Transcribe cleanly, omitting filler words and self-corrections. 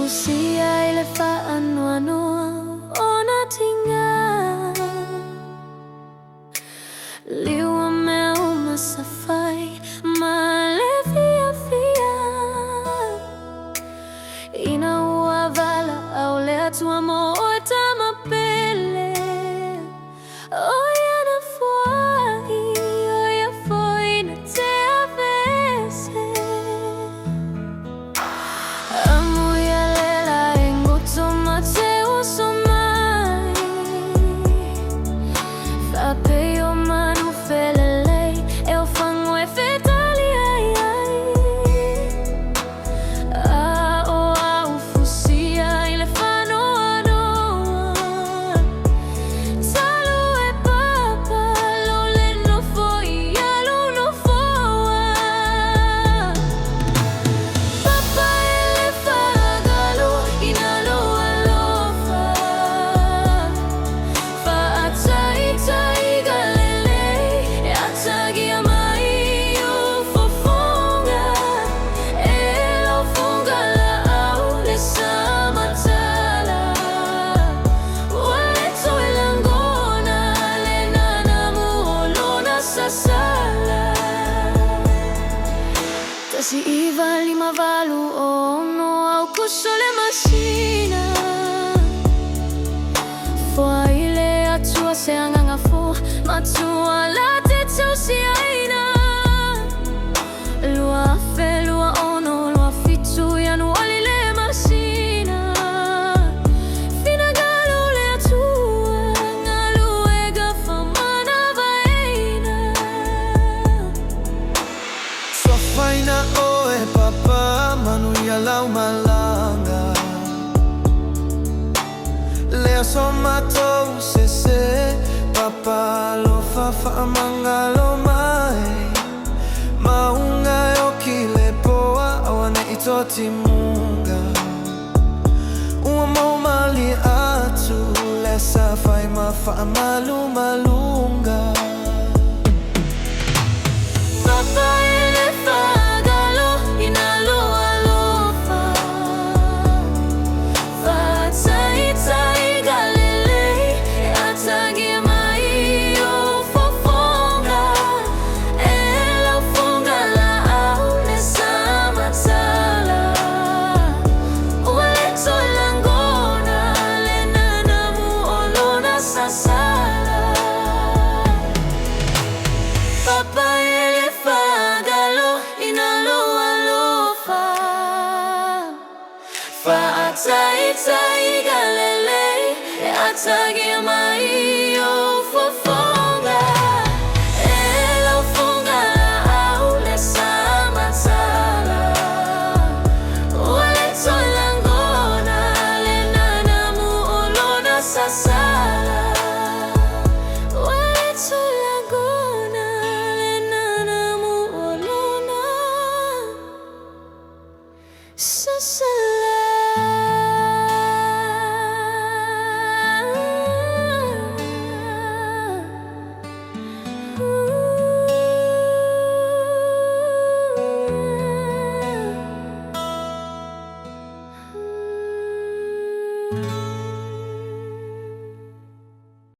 fusia ile whaanoanoa ona tinga liwa mea umasafai Malaepogapoga ina uavala au lea tua moota mapele oya na fuai oya foi na te avese amuya lela engoto mateo somai fapeo manu felele eu fango e fetali ai a o au fusia ile fano anoa talo e papa lo le no foi alo no foa papa ele faagaloina lo alofa faataita galele e atagia mai o fofonga e lo fonga la au le samatala Ualeto e langona le nanamu olona sasala Tasi iva lima valu ono au kusole masina Foa ile atua se anganga fo matua la te tausi aina Lua Failua ono lua fitu yanu alile masina Finagalo le atua ngalu ega famana vaina Sofaina oe papa manu ia lau malanga Lea somatou sese papa Alofa faamangalo mai Maunga yo ki Letoa awane itoti munga Ua maumali atu lesa fai ma faamalu malunga Papa ele faagaloina lo alofa faataita galele e atagia mai o fofonga e lo fonga la au le samatala Ualeto e langona le nanamu olona sasala Papa ele faagaloina lo alofa faataita galele e atagia mai o fofonga e lo fonga la au le samatala Ualeto e langona le nanamu olona sasala Ualeto e langona le nanamu olona sasala